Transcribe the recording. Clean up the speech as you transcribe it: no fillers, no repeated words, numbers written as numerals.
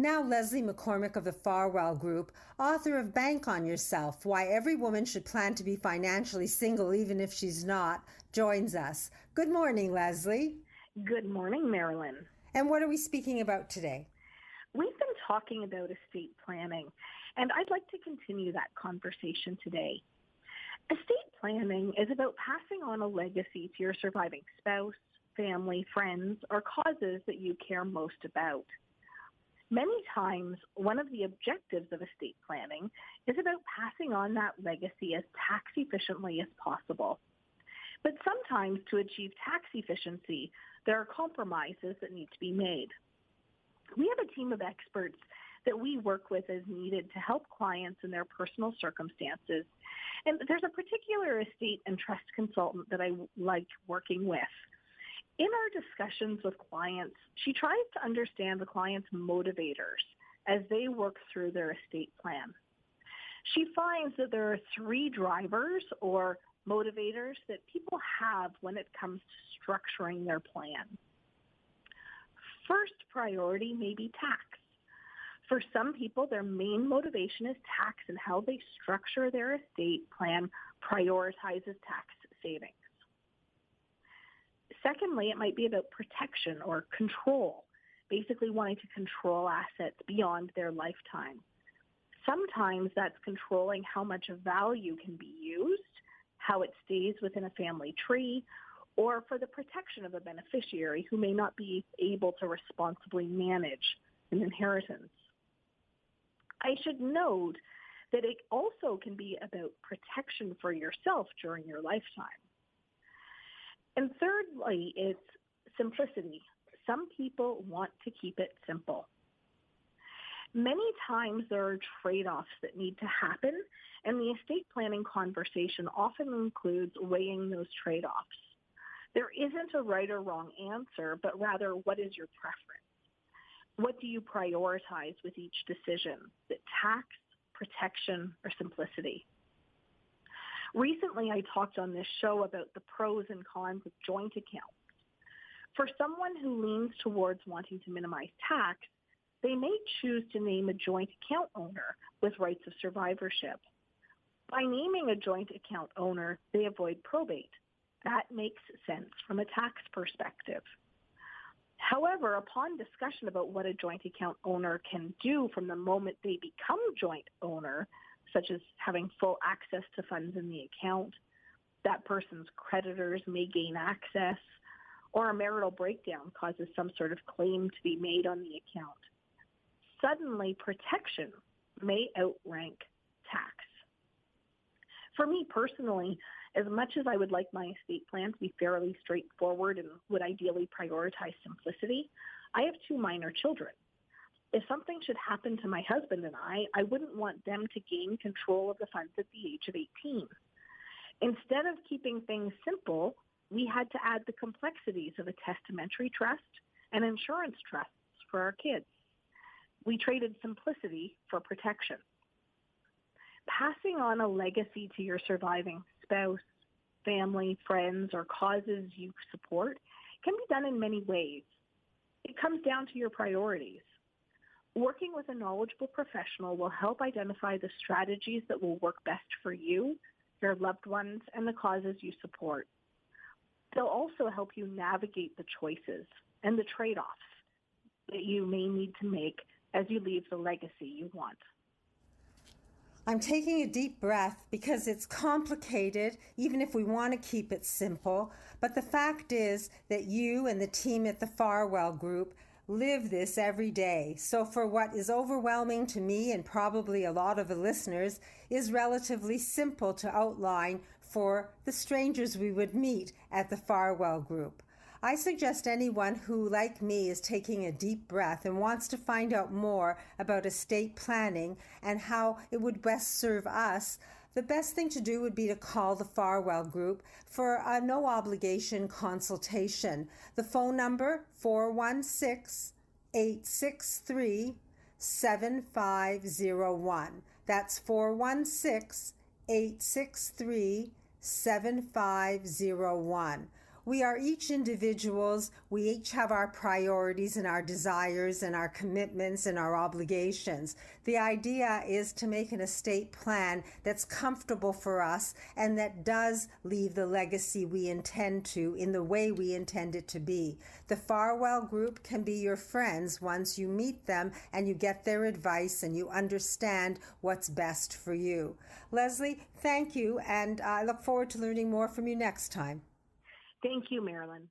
Now, Leslie McCormick of the Farwell Group, author of Bank on Yourself, Why Every Woman Should Plan to Be Financially Single Even If She's Not, joins us. Good morning, Leslie. Good morning, Marilyn. And what are we speaking about today? We've been talking about estate planning, and I'd like to continue that conversation today. Estate planning is about passing on a legacy to your surviving spouse, family, friends, or causes that you care most about. Many times, one of the objectives of estate planning is about passing on that legacy as tax efficiently as possible. But sometimes to achieve tax efficiency, there are compromises that need to be made. We have a team of experts that we work with as needed to help clients in their personal circumstances. And there's a particular estate and trust consultant that I like working with. In our discussions with clients, she tries to understand the client's motivators as they work through their estate plan. She finds that there are three drivers or motivators that people have when it comes to structuring their plan. First priority may be tax. For some people, their main motivation is tax, and how they structure their estate plan prioritizes tax savings. Secondly, it might be about protection or control, basically wanting to control assets beyond their lifetime. Sometimes that's controlling how much value can be used, how it stays within a family tree, or for the protection of a beneficiary who may not be able to responsibly manage an inheritance. I should note that it also can be about protection for yourself during your lifetime. And thirdly, it's simplicity. Some people want to keep it simple. Many times there are trade-offs that need to happen, and the estate planning conversation often includes weighing those trade-offs. There isn't a right or wrong answer, but rather, what is your preference? What do you prioritize with each decision? Is it tax, protection, or simplicity? Recently, I talked on this show about the pros and cons of joint accounts. For someone who leans towards wanting to minimize tax, they may choose to name a joint account owner with rights of survivorship. By naming a joint account owner, they avoid probate. That makes sense from a tax perspective. However, upon discussion about what a joint account owner can do from the moment they become joint owner, such as having full access to funds in the account, that person's creditors may gain access, or a marital breakdown causes some sort of claim to be made on the account. Suddenly, protection may outrank tax. For me personally, as much as I would like my estate plan to be fairly straightforward and would ideally prioritize simplicity, I have two minor children. If something should happen to my husband and I wouldn't want them to gain control of the funds at the age of 18. Instead of keeping things simple, we had to add the complexities of a testamentary trust and insurance trusts for our kids. We traded simplicity for protection. Passing on a legacy to your surviving spouse, family, friends, or causes you support can be done in many ways. It comes down to your priorities. Working with a knowledgeable professional will help identify the strategies that will work best for you, your loved ones, and the causes you support. They'll also help you navigate the choices and the trade-offs that you may need to make as you leave the legacy you want. I'm taking a deep breath because it's complicated, even if we want to keep it simple. But the fact is that you and the team at the Farwell Group live this every day. So for what is overwhelming to me and probably a lot of the listeners is relatively simple to outline for the strangers we would meet at the Farwell Group. I suggest anyone who, like me, is taking a deep breath and wants to find out more about estate planning and how it would best serve us, the best thing to do would be to call the Farwell Group for a no-obligation consultation. The phone number, 416-863-7501. That's 416-863-7501. We are each individuals. We each have our priorities and our desires and our commitments and our obligations. The idea is to make an estate plan that's comfortable for us and that does leave the legacy we intend to in the way we intend it to be. The Farwell Group can be your friends once you meet them and you get their advice and you understand what's best for you. Leslie, thank you, and I look forward to learning more from you next time. Thank you, Marilyn.